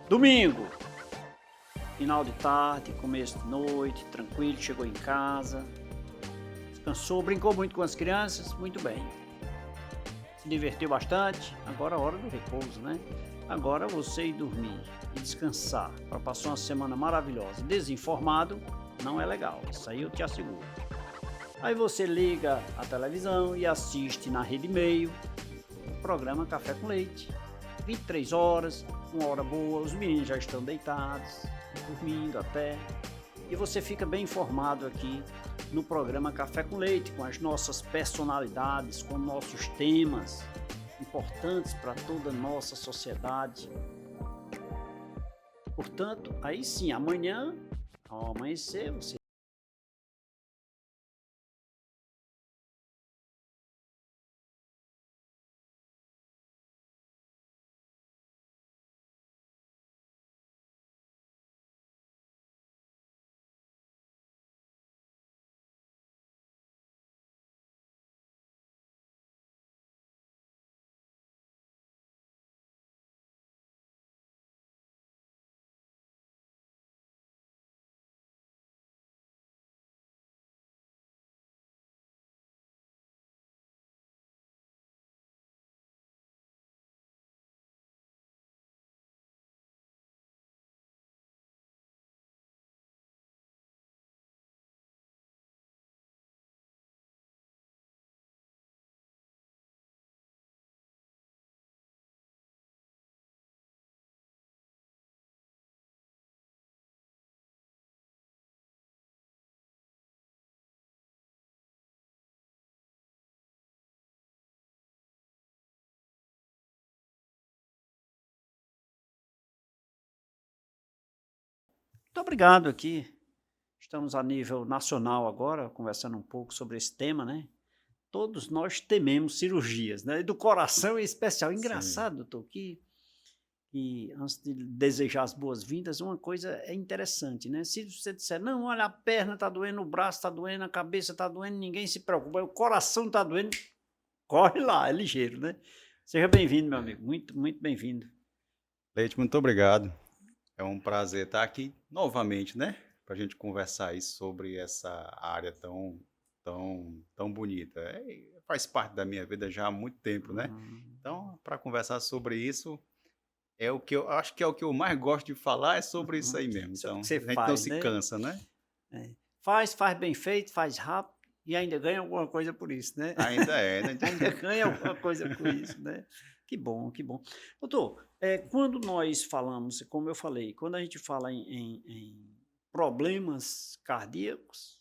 Domingo, final de tarde, começo de noite, tranquilo, chegou em casa, descansou, brincou muito com as crianças, muito bem. Se divertiu bastante, agora é a hora do repouso, né? Agora você ir dormir e descansar para passar uma semana maravilhosa, desinformado, não é legal, isso aí eu te asseguro. Aí você liga a televisão e assiste na Rede Meio o programa Café com Leite. 23 horas, uma hora boa, os meninos já estão deitados, dormindo até, e você fica bem informado aqui no programa Café com Leite, com as nossas personalidades, com nossos temas importantes para toda a nossa sociedade. Portanto, aí sim, amanhã, ao amanhecer, você muito obrigado aqui. Estamos a nível nacional agora, conversando um pouco sobre esse tema, né? Todos nós tememos cirurgias, né? E do coração em especial. Sim. Engraçado, doutor, que antes de desejar as boas-vindas, uma coisa é interessante, né? Se você disser, não, olha, a perna está doendo, o braço está doendo, a cabeça está doendo, ninguém se preocupa, o coração está doendo, corre lá, é ligeiro, né? Seja bem-vindo, meu É. amigo, muito, muito bem-vindo. Leite, muito obrigado. É um prazer estar aqui novamente, né? Para a gente conversar aí sobre essa área tão bonita. Faz parte da minha vida já há muito tempo, né? Hum, Então, para conversar sobre isso, é o que eu acho que é o que eu mais gosto de falar, é sobre isso aí mesmo. Isso é o que Então, você a gente não faz, se né? cansa, né? É. Faz bem feito, faz rápido e ainda ganha alguma coisa por isso, né? Ainda é, né? Ainda ganha alguma coisa com isso, né. Que bom, que bom. Doutor, quando nós falamos, como eu falei, quando a gente fala em problemas cardíacos,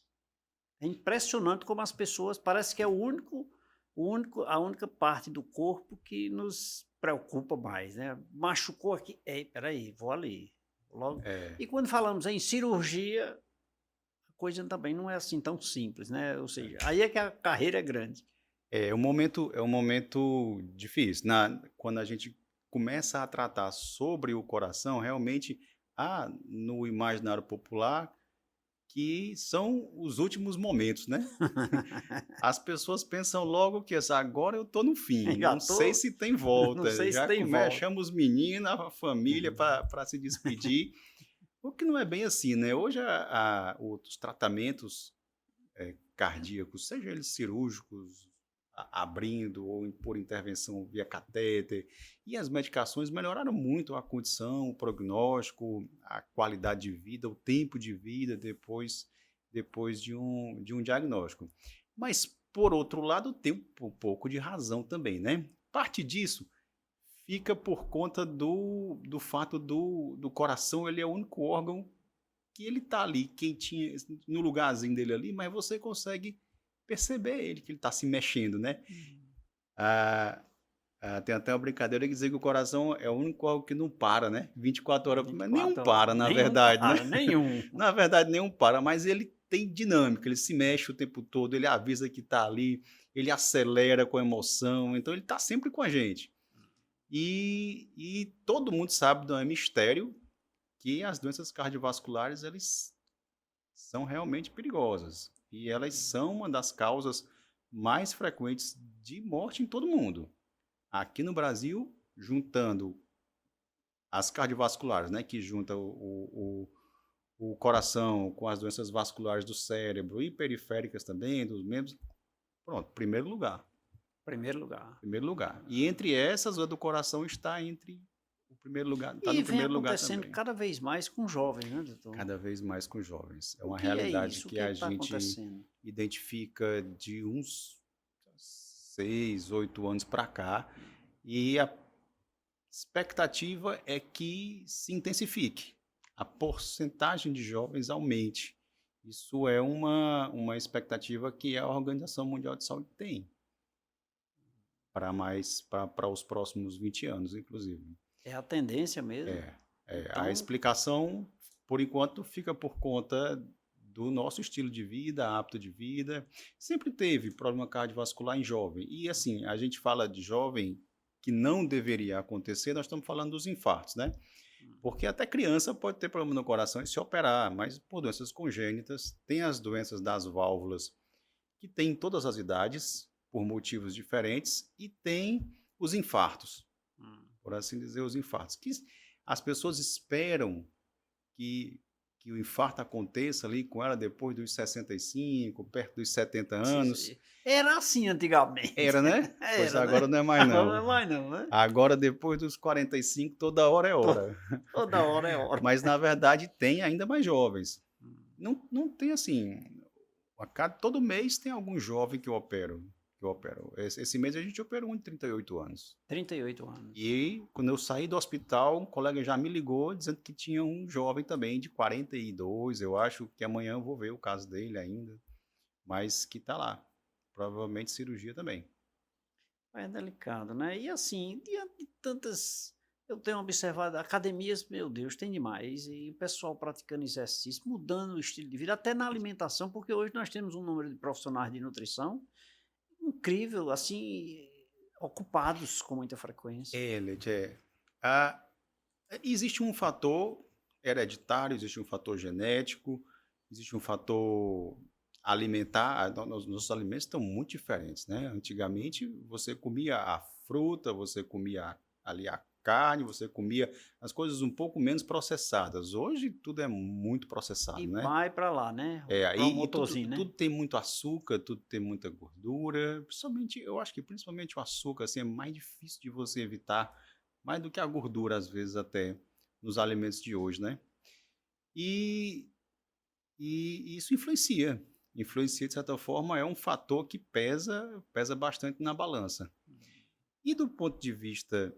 é impressionante como as pessoas parece que é o único a única parte do corpo que nos preocupa mais, né. Machucou aqui, espera aí, vou ali, logo É. e quando falamos em cirurgia, a coisa também não é assim tão simples, né, ou seja, aí é que a carreira é grande. É um momento difícil. Quando a gente começa a tratar sobre o coração, realmente há no imaginário popular que são os últimos momentos, né. As pessoas pensam logo que assim: "Agora eu estou no fim, Já não sei tô se tem não volta", sei se já tem volta. chama os meninos, a família Uhum. para se despedir, o que não é bem assim, né. Hoje os tratamentos cardíacos, seja eles cirúrgicos, abrindo ou por intervenção via catéter, e as medicações melhoraram muito a condição, o prognóstico, a qualidade de vida, o tempo de vida depois de um diagnóstico. Mas, por outro lado, tem um pouco de razão também, né? Parte disso fica por conta do fato do coração, ele é o único órgão que ele tá ali quietinho, no lugarzinho dele ali, mas você consegue perceber ele, que ele tá se mexendo, né. Hum. Ah, tem até uma brincadeira que dizer que o coração é o único órgão que não para, né, 24 horas, mas nenhum 24 horas, para na nenhum verdade, né. para, nenhum. Na verdade nenhum para, mas ele tem dinâmica, ele se mexe o tempo todo, ele avisa que tá ali, ele acelera com emoção, então ele tá sempre com a gente. E todo mundo sabe, não é mistério, que as doenças cardiovasculares, eles são realmente perigosas e elas são uma das causas mais frequentes de morte em todo o mundo. Aqui no Brasil, juntando as cardiovasculares, né, que junta o coração com as doenças vasculares do cérebro e periféricas também, dos membros, pronto, primeiro lugar. Primeiro lugar. Primeiro lugar. E entre essas, a do coração está entre o primeiro lugar, está E no vem primeiro lugar acontecendo também. cada vez mais com jovens, né, doutor? Cada vez mais com jovens. É O uma que é realidade isso? O que que a está gente acontecendo? identifica de uns 6, 8 anos para cá, e a expectativa é que se intensifique, a porcentagem de jovens aumente. Isso é uma expectativa que a Organização Mundial de Saúde tem para os próximos 20 anos, inclusive. É a tendência mesmo? A Então, explicação, por enquanto, fica por conta do nosso estilo de vida, hábito de vida. Sempre teve problema cardiovascular em jovem. E assim, a gente fala de jovem que não deveria acontecer, nós estamos falando dos infartos, né? Porque até criança pode ter problema no coração e se operar, mas por doenças congênitas, tem as doenças das válvulas, que tem em todas as idades, por motivos diferentes, e tem os infartos, por assim dizer, os infartos, que as pessoas esperam que o infarto aconteça ali com ela depois dos 65, perto dos 70 anos. era assim antigamente. Era, né? Pois Era, agora né? não é mais não. Agora não é mais não, né? Agora, depois dos 45, toda hora é hora. Toda hora é hora. Mas, na verdade, tem ainda mais jovens. Não tem assim... todo mês tem algum jovem que eu opero. Esse mês a gente operou um de 38 anos. 38 anos. E quando eu saí do hospital, um colega já me ligou dizendo que tinha um jovem também de 42, eu acho que amanhã eu vou ver o caso dele ainda, mas que está lá. Provavelmente cirurgia também. É delicado, né? E assim, diante de tantas... Eu tenho observado, academias, meu Deus, tem demais. E o pessoal praticando exercício, mudando o estilo de vida, até na alimentação, porque hoje nós temos um número de profissionais de nutrição incrível, assim, ocupados com muita frequência. Leite, existe um fator hereditário, existe um fator genético, existe um fator alimentar. Os nossos alimentos estão muito diferentes, né? Antigamente você comia a fruta, você comia ali a carne, você comia as coisas um pouco menos processadas. Hoje tudo é muito processado, E né? vai para lá, né? Para E motorzinho, né? tudo tem muito açúcar, tudo tem muita gordura. Principalmente, eu acho que principalmente o açúcar assim, é mais difícil de você evitar, mais do que a gordura, às vezes, até nos alimentos de hoje, né? E isso influencia. Influencia, de certa forma, é um fator que pesa bastante na balança. E do ponto de vista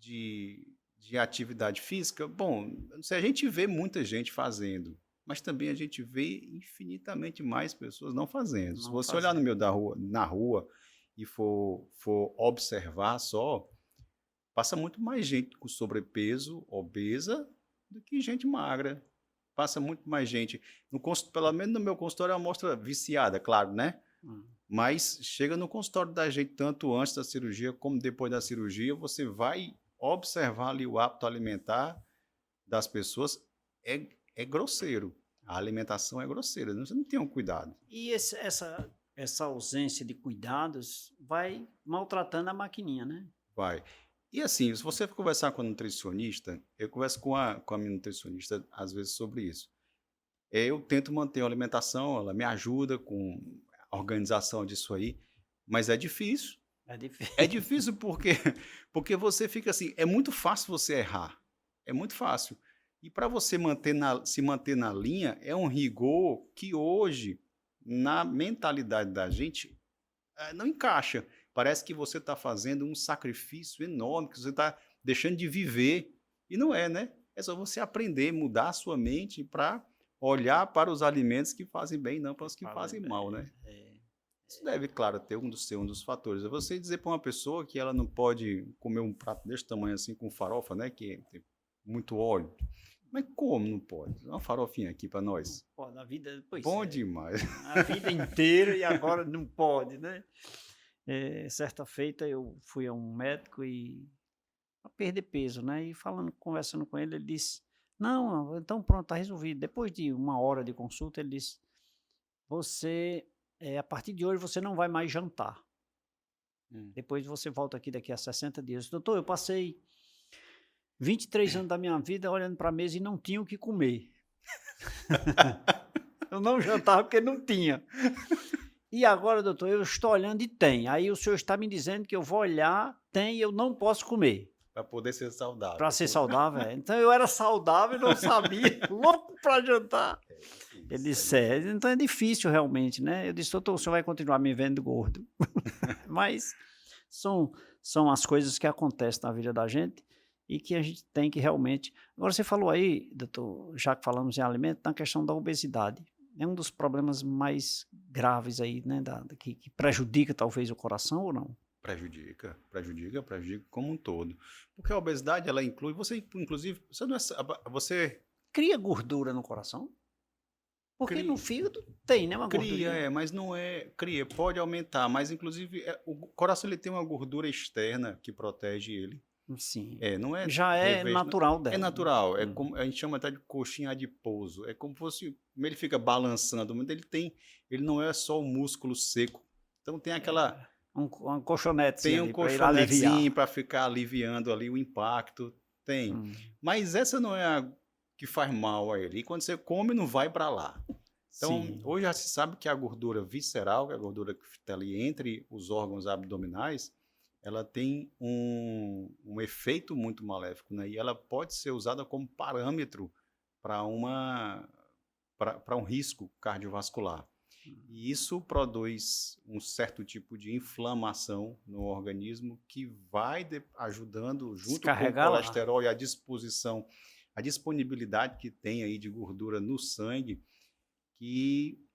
de atividade física, bom, se a gente vê muita gente fazendo, mas também a gente vê infinitamente mais pessoas não fazendo. Se você olhar no meio na rua e for observar só, passa muito mais gente com sobrepeso, obesa, do que gente magra. Passa muito mais gente. Pelo menos no meu consultório é uma amostra viciada, claro, né? Mas chega no consultório da gente, tanto antes da cirurgia como depois da cirurgia, você vai observar ali o hábito alimentar das pessoas, é grosseiro. A alimentação é grosseira, você não tem um cuidado. E essa ausência de cuidados vai maltratando a maquininha, né? Vai. E assim, se você conversar com a nutricionista, eu converso com a minha nutricionista às vezes sobre isso. Eu tento manter a alimentação, ela me ajuda com a organização disso aí, mas é difícil. É difícil. É difícil porque você fica assim, é muito fácil você errar, é muito fácil. E para você se manter na linha, é um rigor que hoje, na mentalidade da gente, não encaixa. Parece que você está fazendo um sacrifício enorme, que você está deixando de viver. E não é, né? É só você aprender, mudar a sua mente para olhar para os alimentos que fazem bem, não para os que fazem mal, né? Isso deve, claro, ter ser um dos fatores. É você dizer para uma pessoa que ela não pode comer um prato desse tamanho assim com farofa, né? Que tem muito óleo. Mas como não pode? Uma farofinha aqui para nós. Não pode, a vida, pois Bom demais. A vida inteira e agora não pode, né? Certa feita eu fui a um médico para perder peso, né? E conversando com ele, ele disse, não, então pronto, está resolvido. Depois de 1 hora de consulta, ele disse, a partir de hoje você não vai mais jantar. Depois você volta aqui daqui a 60 dias. Doutor, eu passei 23 anos da minha vida olhando para a mesa e não tinha o que comer. Eu não jantava porque não tinha. E agora, doutor, eu estou olhando e tem. Aí o senhor está me dizendo que eu vou olhar, tem e eu não posso comer. Para poder ser saudável. Para ser saudável, é. Então eu era saudável e não sabia, louco para jantar. Ele disse, então é difícil realmente, né? Eu disse, doutor, o senhor vai continuar me vendo gordo. Mas são as coisas que acontecem na vida da gente e que a gente tem que realmente... Agora você falou aí, doutor, já que falamos em alimento, na questão da obesidade. É um dos problemas mais graves aí, né? Que prejudica talvez o coração ou não? Prejudica como um todo. Porque a obesidade, ela inclui, inclusive, você Cria gordura no coração? Porque no fígado tem, né, uma gordura. mas não é, pode aumentar, mas inclusive o coração ele tem uma gordura externa que protege ele. Sim. Não é já é natural dela. É natural, é como a gente chama até de coxinha adiposo. É como fosse, como ele fica balançando, mas ele não é só o músculo seco. Então tem aquela um colchonetezinho. Tem um colchonetezinho para ficar aliviando ali o impacto. Tem. Mas essa não é a que faz mal a ele. E quando você come, não vai para lá. Então, hoje já se sabe que a gordura visceral, que é a gordura que está ali entre os órgãos abdominais, ela tem um efeito muito maléfico, né? E ela pode ser usada como parâmetro para um risco cardiovascular. E isso produz um certo tipo de inflamação no organismo que vai ajudando, junto com o colesterol e a disponibilidade que tem aí de gordura no sangue, que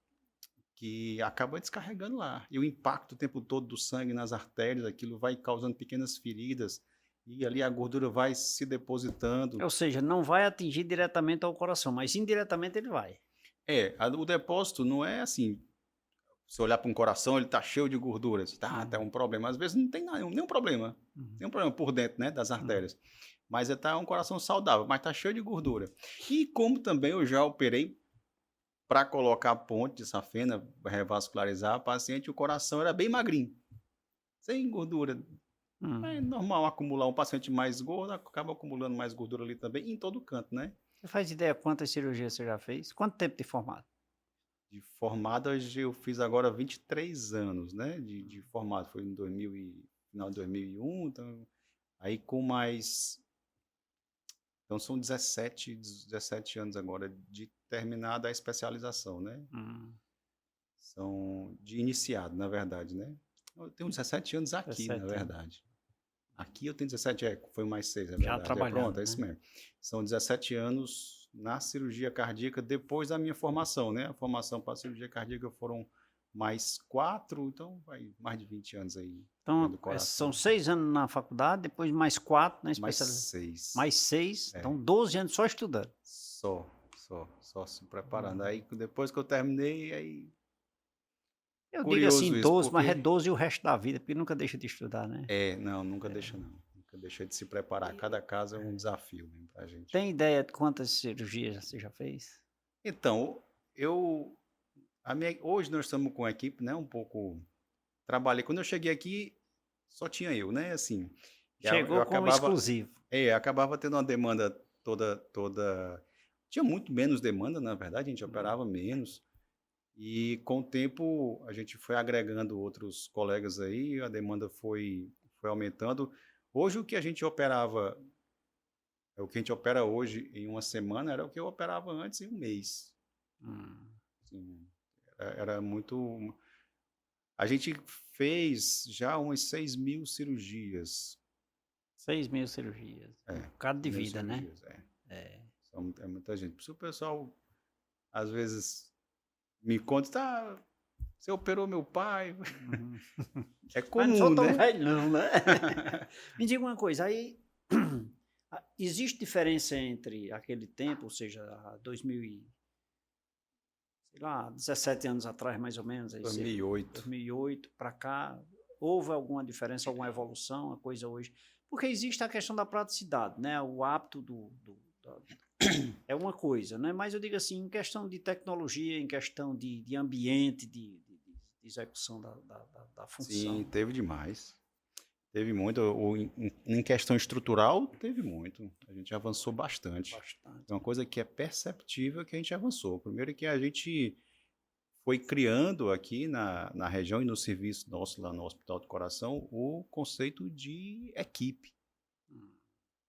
acaba descarregando lá. E o impacto o tempo todo do sangue nas artérias, aquilo vai causando pequenas feridas, e ali a gordura vai se depositando. Ou seja, não vai atingir diretamente ao coração, mas indiretamente ele vai. O depósito não é assim, se olhar para um coração, ele está cheio de gorduras, tem um problema. Às vezes não tem nenhum problema, tem um problema por dentro, né, das artérias. Mas está um coração saudável, mas está cheio de gordura. E como também eu já operei para colocar ponte de safena, revascularizar a paciente, o coração era bem magrinho, sem gordura. É normal acumular, um paciente mais gordo acaba acumulando mais gordura ali também, em todo canto, né? Você faz ideia quantas cirurgias você já fez? Quanto tempo de formado? De formado, eu fiz agora 23 anos, né? De formado, foi em final de 2001, então, aí com mais... Então são 17 anos agora de terminada a especialização, né? São de iniciado, na verdade, né? Eu tenho 17 anos aqui, 17 na verdade. Aqui eu tenho 17, foi mais 6, é verdade. Já trabalhando, pronto, é isso mesmo. São 17 anos na cirurgia cardíaca depois da minha formação, né? A formação para a cirurgia cardíaca foram mais 4, então vai mais de 20 anos aí. Então, são 6 anos na faculdade, depois mais 4 na especialização. Mais 6, então 12 anos só estudando. Só se preparando. Aí depois que eu terminei, aí... Eu digo assim 12, mas é 12 o resto da vida, porque nunca deixa de estudar, né? Nunca deixa não. Nunca deixa de se preparar. Cada caso é um desafio mesmo pra gente. Tem ideia de quantas cirurgias você já fez? Então, hoje nós estamos com a equipe, né, um pouco... Trabalhei. Quando eu cheguei aqui, só tinha eu, né? Assim, chegou como exclusivo. Acabava tendo uma demanda toda... Tinha muito menos demanda, na verdade, a gente operava menos. E com o tempo, a gente foi agregando outros colegas aí, a demanda foi aumentando. Hoje, o que a gente operava, o que a gente opera hoje em uma semana, era o que eu operava antes em um mês. Assim, era muito... A gente fez já umas 6 mil cirurgias. 6 mil cirurgias. Bocado de vida, né? É muita gente. Por isso o pessoal, às vezes, me conta, você operou meu pai. É comum, mas não sou tão né? velho não, né? Me diga uma coisa, aí existe diferença entre aquele tempo, ou seja, 17 anos atrás, mais ou menos. 2008 para cá, houve alguma diferença, alguma evolução, a coisa hoje? Porque existe a questão da praticidade, né? O hábito é uma coisa, né? Mas eu digo assim, em questão de tecnologia, em questão de ambiente, de execução da função. Sim, teve demais. Teve muito, em questão estrutural, teve muito. A gente avançou bastante. É uma coisa que é perceptível que a gente avançou. Primeiro que a gente foi criando aqui na região e no serviço nosso lá no Hospital do Coração o conceito de equipe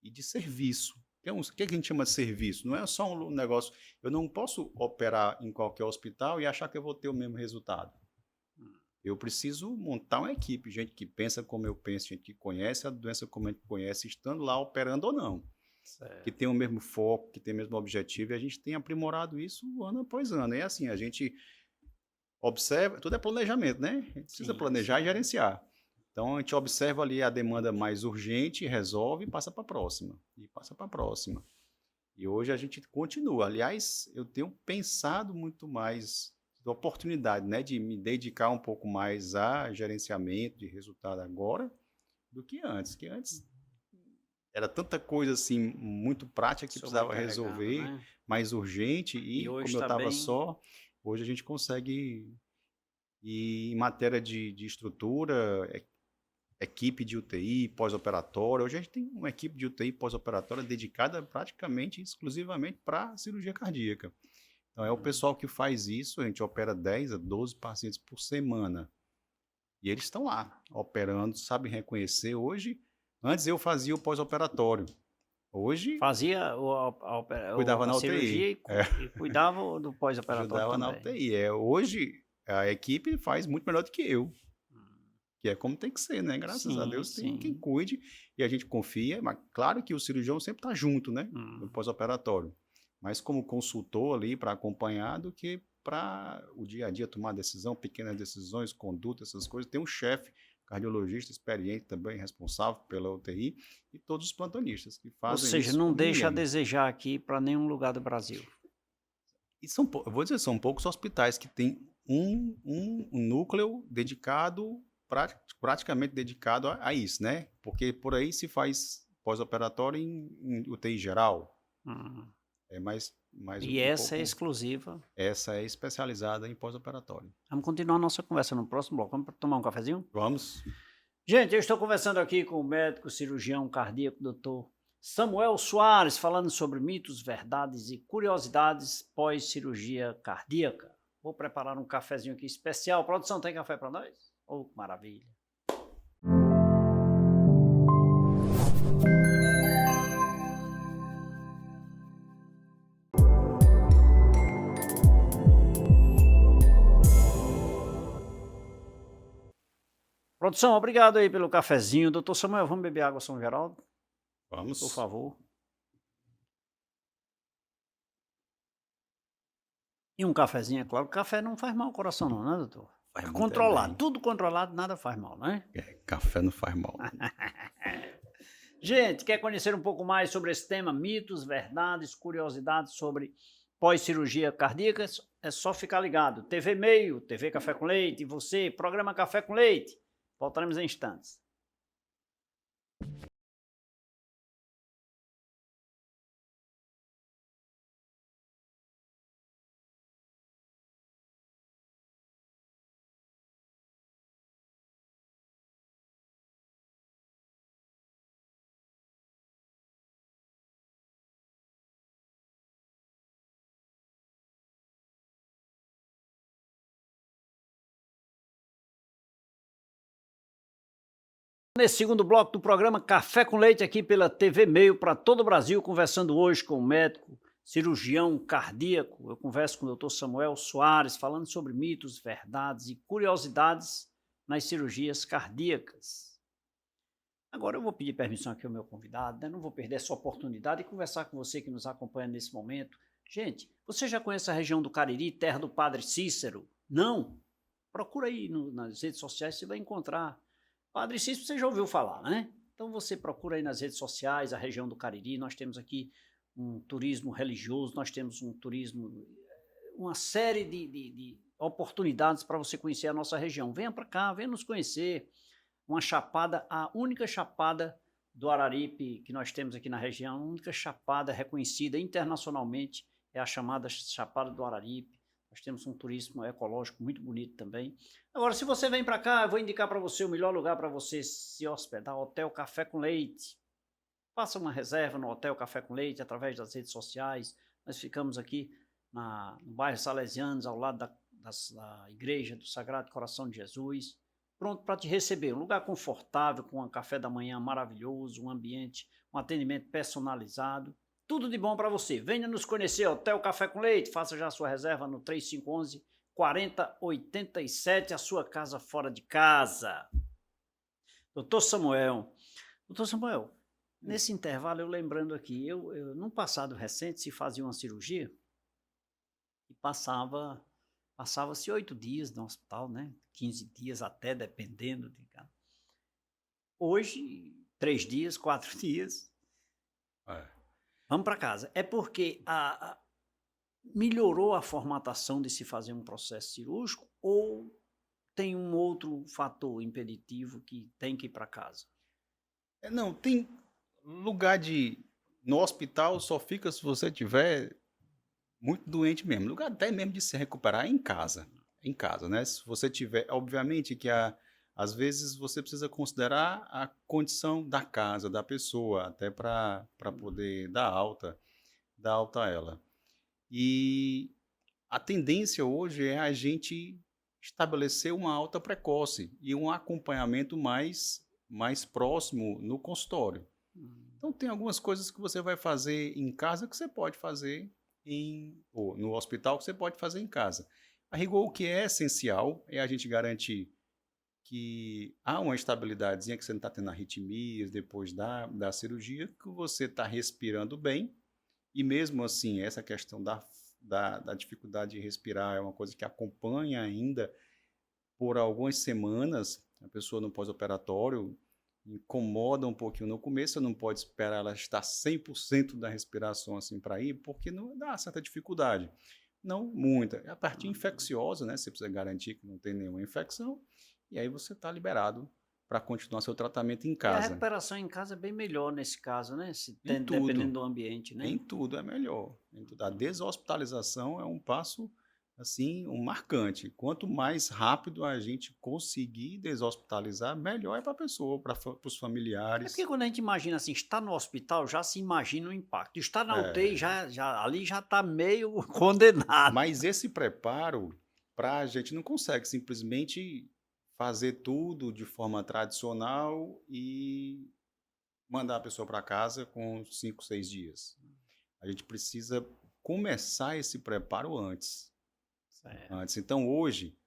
e de serviço. O que a gente chama de serviço? Não é só um negócio. Eu não posso operar em qualquer hospital e achar que eu vou ter o mesmo resultado. Eu preciso montar uma equipe, gente que pensa como eu penso, gente que conhece a doença como a gente conhece, estando lá operando ou não. Certo. Que tem o mesmo foco, que tem o mesmo objetivo, e a gente tem aprimorado isso ano após ano. E assim, a gente observa, tudo é planejamento, né? A gente precisa planejar e gerenciar. Então, a gente observa ali a demanda mais urgente, resolve e passa para a próxima. E passa para a próxima. E hoje a gente continua. Aliás, eu tenho pensado muito mais da oportunidade, né, de me dedicar um pouco mais a gerenciamento de resultado agora do que antes. Que antes era tanta coisa assim, muito prática que precisava resolver, né? Mais urgente. E como eu estava só, hoje a gente consegue, e em matéria de estrutura, equipe de UTI pós-operatória. Hoje a gente tem uma equipe de UTI pós-operatória dedicada praticamente, exclusivamente para cirurgia cardíaca. Então é o pessoal que faz isso, a gente opera 10 a 12 pacientes por semana. E eles estão lá, operando, sabem reconhecer. Hoje, antes eu fazia o pós-operatório. Hoje... Fazia cuidava na cirurgia UTI. E cuidava do pós-operatório ajudava também. Na UTI. Hoje a equipe faz muito melhor do que eu. Que é como tem que ser, né? Graças a Deus tem quem cuide e a gente confia. Mas claro que o cirurgião sempre está junto, né? No pós-operatório. Mas como consultor ali para acompanhar do que para o dia a dia tomar decisão, pequenas decisões, conduta, essas coisas. Tem um chefe, cardiologista experiente também, responsável pela UTI e todos os plantonistas que fazem isso. Ou seja, não deixa a desejar aqui para nenhum lugar do Brasil. E eu vou dizer, são poucos hospitais que têm um núcleo dedicado, praticamente dedicado a isso, né? Porque por aí se faz pós-operatório em UTI geral. É mais e essa é exclusiva. Essa é especializada em pós-operatório. Vamos continuar a nossa conversa no próximo bloco. Vamos tomar um cafezinho? Vamos. Gente, eu estou conversando aqui com o médico cirurgião cardíaco, doutor Samuel Soares, falando sobre mitos, verdades e curiosidades pós-cirurgia cardíaca. Vou preparar um cafezinho aqui especial. Produção, tem café para nós? Oh, que maravilha. Produção, obrigado aí pelo cafezinho. Doutor Samuel, vamos beber água São Geraldo? Vamos. Por favor. E um cafezinho, é claro. Café não faz mal ao coração não, né, doutor? Faz controlado. Tudo controlado, nada faz mal, né? Café não faz mal. Gente, quer conhecer um pouco mais sobre esse tema? Mitos, verdades, curiosidades sobre pós-cirurgia cardíaca? É só ficar ligado. TV Meio, TV Café com Leite, e você, programa Café com Leite. Voltaremos em instantes. Nesse segundo bloco do programa Café com Leite, aqui pela TV Meio para todo o Brasil, conversando hoje com o médico cirurgião cardíaco. Eu converso com o Dr. Samuel Soares, falando sobre mitos, verdades e curiosidades nas cirurgias cardíacas. Agora eu vou pedir permissão aqui ao meu convidado, né? Não vou perder essa oportunidade de conversar com você que nos acompanha nesse momento. Gente, você já conhece a região do Cariri, terra do Padre Cícero? Não? Procura aí nas redes sociais, você vai encontrar. Padre Cícero, você já ouviu falar, né? Então você procura aí nas redes sociais a região do Cariri. Nós temos aqui um turismo religioso, nós temos um turismo, uma série de oportunidades para você conhecer a nossa região. Venha para cá, venha nos conhecer. Uma chapada, a única chapada do Araripe que nós temos aqui na região, a única chapada reconhecida internacionalmente é a chamada Chapada do Araripe. Nós temos um turismo ecológico muito bonito também. Agora, se você vem para cá, eu vou indicar para você o melhor lugar para você se hospedar, Hotel Café com Leite. Faça uma reserva no Hotel Café com Leite através das redes sociais. Nós ficamos aqui no bairro Salesianos, ao lado da Igreja do Sagrado Coração de Jesus, pronto para te receber. Um lugar confortável, com um café da manhã maravilhoso, um ambiente, um atendimento personalizado. Tudo de bom para você. Venha nos conhecer, Hotel Café com Leite. Faça já a sua reserva no 3511-4087, a sua casa fora de casa. Doutor Samuel, nesse intervalo, eu lembrando aqui, eu num passado recente se fazia uma cirurgia e passava-se 8 dias no hospital, né? 15 dias até, dependendo de cada. Hoje, 3 dias, 4 dias. Vamos para casa. É porque melhorou a formatação de se fazer um processo cirúrgico ou tem um outro fator impeditivo que tem que ir para casa? Não, tem lugar no hospital só fica se você tiver muito doente mesmo. Lugar até mesmo de se recuperar é em casa. Em casa, né? Se você tiver, obviamente que às vezes você precisa considerar a condição da casa, da pessoa, até para poder dar alta a ela. E a tendência hoje é a gente estabelecer uma alta precoce e um acompanhamento mais próximo no consultório. Então, tem algumas coisas que você vai fazer em casa que você pode fazer ou no hospital que você pode fazer em casa. A rigor, o que é essencial é a gente garantir que há uma estabilidadezinha, que você não está tendo arritmias depois da cirurgia, que você está respirando bem, e mesmo assim, essa questão da dificuldade de respirar é uma coisa que acompanha ainda por algumas semanas, a pessoa no pós-operatório incomoda um pouquinho no começo, você não pode esperar ela estar 100% da respiração assim para ir, porque não dá certa dificuldade. Não muita. É a parte infecciosa, né? Você precisa garantir que não tem nenhuma infecção, e aí você está liberado para continuar seu tratamento em casa. E a recuperação em casa é bem melhor nesse caso, né? Tudo. Dependendo do ambiente, né? Em tudo é melhor. A deshospitalização é um passo assim, marcante. Quanto mais rápido a gente conseguir deshospitalizar, melhor é para a pessoa, para os familiares. É porque quando a gente imagina assim, estar no hospital, já se imagina o impacto. Estar na UTI, ali já está meio condenado. Mas esse preparo, a gente não consegue simplesmente fazer tudo de forma tradicional e mandar a pessoa para casa com 5, 6 dias. A gente precisa começar esse preparo antes. Então, hoje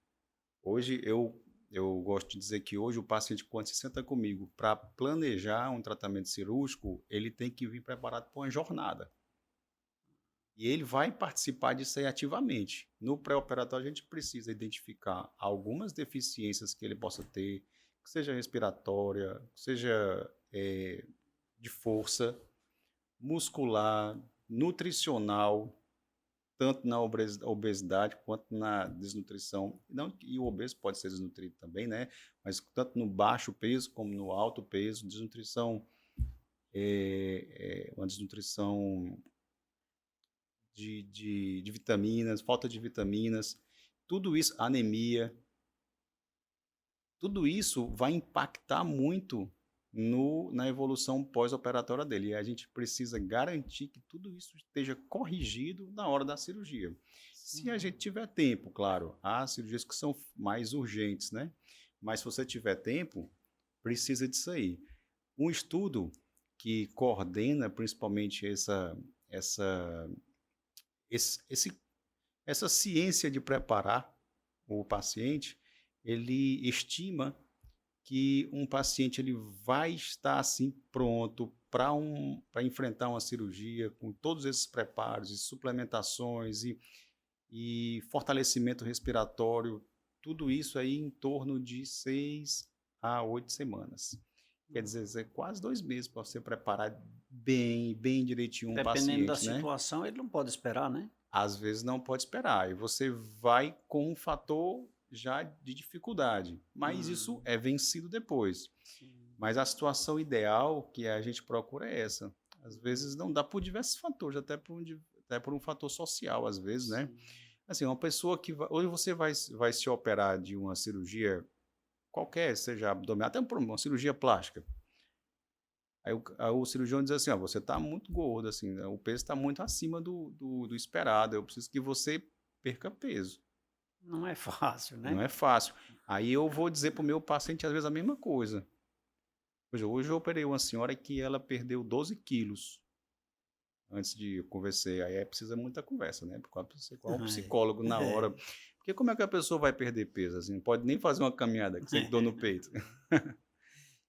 eu gosto de dizer que hoje o paciente, quando se senta comigo para planejar um tratamento cirúrgico, ele tem que vir preparado para uma jornada. E ele vai participar disso aí ativamente. No pré-operatório, a gente precisa identificar algumas deficiências que ele possa ter, que seja respiratória, que seja de força, muscular, nutricional, tanto na obesidade quanto na desnutrição. E o obeso pode ser desnutrido também, né? Mas tanto no baixo peso como no alto peso, desnutrição, uma desnutrição de vitaminas, falta de vitaminas, tudo isso, anemia, tudo isso vai impactar muito na evolução pós-operatória dele. E a gente precisa garantir que tudo isso esteja corrigido na hora da cirurgia. Se a gente tiver tempo, claro, há cirurgias que são mais urgentes, né? Mas se você tiver tempo, precisa disso aí. Um estudo que coordena principalmente essa ciência de preparar o paciente, ele estima que um paciente ele vai estar assim pronto para enfrentar uma cirurgia com todos esses preparos e suplementações e fortalecimento respiratório, tudo isso aí em torno de 6 a 8 semanas. Quer dizer, é quase 2 meses para você preparar bem direitinho um paciente. Dependendo da situação, ele não pode esperar, né? Às vezes não pode esperar. E você vai com um fator já de dificuldade. Mas isso é vencido depois. Sim. Mas a situação ideal que a gente procura é essa. Às vezes não dá por diversos fatores, até por um fator social, às vezes, né? Assim, uma pessoa que hoje você vai se operar de uma cirurgia qualquer, seja abdominal, até uma cirurgia plástica. Aí o cirurgião diz assim: ó, você está muito gordo, assim, né, o peso está muito acima do esperado, eu preciso que você perca peso. Não é fácil, Não né? é fácil. Aí eu vou dizer para o meu paciente, às vezes, a mesma coisa. Hoje eu operei uma senhora que ela perdeu 12 quilos antes de eu conversar. Aí precisa muita conversa, né? Com o Ai, psicólogo na hora. é, Porque como é que a pessoa vai perder peso? Assim, não pode nem fazer uma caminhada, que sente dor no peito. fica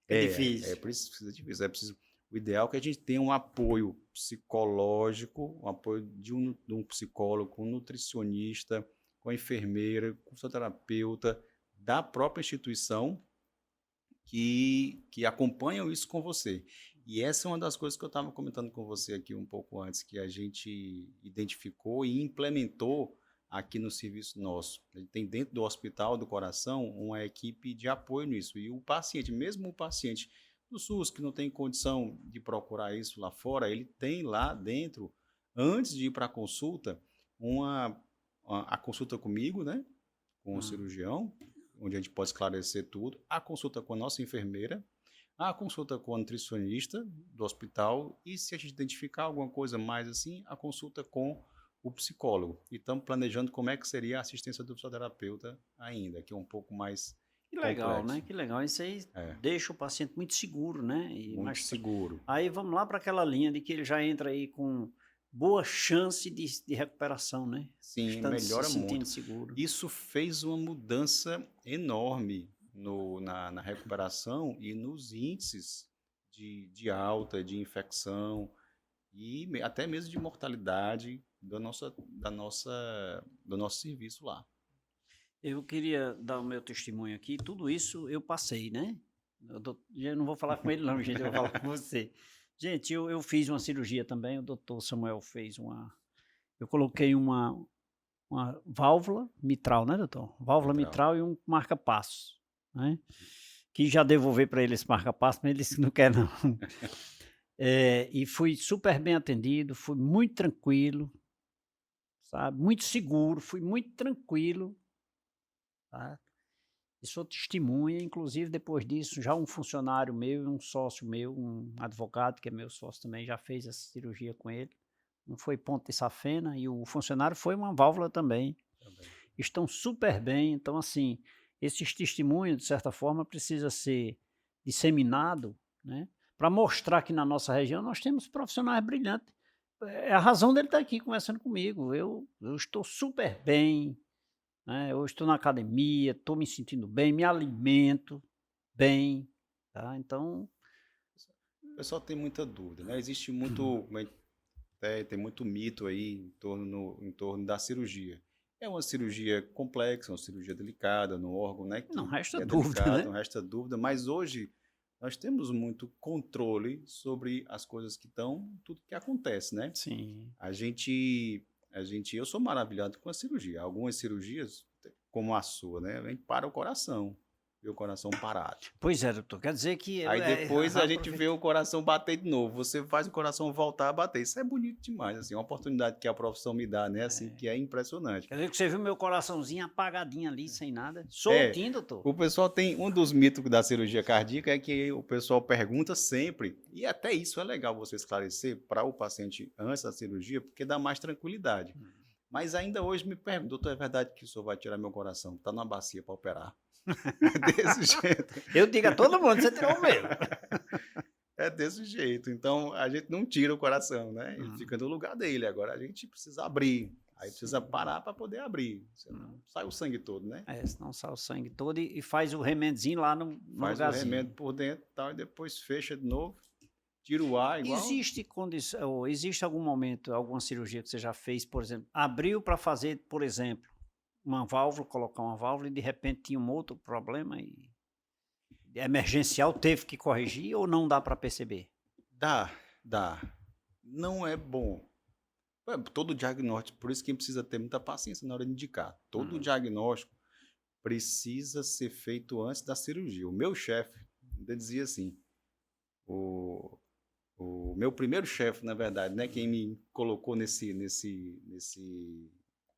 difícil. Precisa de isso. O ideal é que a gente tenha um apoio psicológico, um apoio de um psicólogo, um nutricionista, com a enfermeira, com o fisioterapeuta, da própria instituição que acompanham isso com você. E essa é uma das coisas que eu estava comentando com você aqui um pouco antes, que a gente identificou e implementou aqui no serviço nosso. A gente tem dentro do Hospital do Coração uma equipe de apoio nisso. E o paciente, mesmo o paciente do SUS, que não tem condição de procurar isso lá fora, ele tem lá dentro, antes de ir para a consulta, a consulta comigo, né? Com o Hum. cirurgião, onde a gente pode esclarecer tudo, a consulta com a nossa enfermeira, a consulta com a nutricionista do hospital e, se a gente identificar alguma coisa mais assim, a consulta com o psicólogo. E estamos planejando como é que seria a assistência do fisioterapeuta ainda, que é um pouco mais Que legal, né? complexo. Que legal. Isso aí É, deixa o paciente muito seguro, né? muito seguro. Aí vamos lá para aquela linha de que ele já entra aí com boa chance de recuperação, né? Sim, Estando se melhora sentindo muito. seguro. Isso fez uma mudança enorme na recuperação e nos índices de alta, de infecção e até mesmo de mortalidade do nosso serviço lá. Eu queria dar o meu testemunho aqui. Tudo isso eu passei, né? Eu não vou falar com ele, não, gente. Eu vou falar com você. Gente, eu fiz uma cirurgia também. O doutor Samuel fez uma. Eu coloquei uma válvula mitral, né, doutor? Válvula Mitral. mitral e um marca-passos, né? Que já devolver para ele esse marca-passo, mas ele disse que não quer não. E fui super bem atendido, fui muito tranquilo, sabe, muito seguro, fui muito tranquilo, tá. E sou testemunha, inclusive depois disso já um funcionário meu e um sócio meu, um advogado que é meu sócio também, já fez essa cirurgia com ele. Um foi ponto de safena e o funcionário foi uma válvula também. Também. Estão super bem, então assim, esses testemunhos de certa forma precisa ser disseminado, né, para mostrar que na nossa região nós temos profissionais brilhantes. É a razão dele estar aqui conversando comigo, eu estou super bem, né, eu estou na academia, estou me sentindo bem, me alimento bem, tá, então O pessoal tem muita dúvida, né? Existe muito, tem muito mito aí em torno da cirurgia. É uma cirurgia complexa, uma cirurgia delicada no órgão, né, não que resta é dúvida, delicado, né. não resta dúvida, mas hoje nós temos muito controle sobre as coisas tudo que acontece, né? Sim. A gente, eu sou maravilhado com a cirurgia. Algumas cirurgias, como a sua, né, vem para o coração, e o coração parado. Pois é, doutor, quer dizer que Aí depois a gente vê aproveita o coração bater de novo. Você faz o coração voltar a bater. Isso é bonito demais, assim, uma oportunidade que a profissão me dá, né, assim, que é impressionante. quer dizer que você viu meu coraçãozinho apagadinho ali, sem nada, É, soltinho, doutor. o pessoal tem um dos mitos da cirurgia cardíaca é que o pessoal pergunta sempre, e até isso é legal você esclarecer para o paciente antes da cirurgia, porque dá mais tranquilidade. Mas ainda hoje me perguntam: doutor, é verdade que o senhor vai tirar meu coração? Está na bacia para operar. Desse jeito. Eu digo a todo mundo, você tirou o meu. É desse jeito. Então, a gente não tira o coração, né? Ele Hum, fica no lugar dele. Agora a gente precisa abrir. Aí precisa sim. parar para poder abrir. Senão sai o sangue todo, né? Senão sai o sangue todo e faz o remendozinho lá no Faz o lugarzinho. remendo por dentro e tal, e depois fecha de novo, tira o ar igual. Existe condição, ou existe algum momento, alguma cirurgia que você já fez, por exemplo, abriu para fazer, por exemplo, uma válvula, colocar uma válvula e de repente tinha um outro problema e emergencial teve que corrigir ou não dá para perceber? Dá. Não é bom. Todo diagnóstico, por isso que precisa ter muita paciência na hora de indicar. Todo diagnóstico precisa ser feito antes da cirurgia. O meu chefe ainda dizia assim, o meu primeiro chefe, na verdade, né, quem me colocou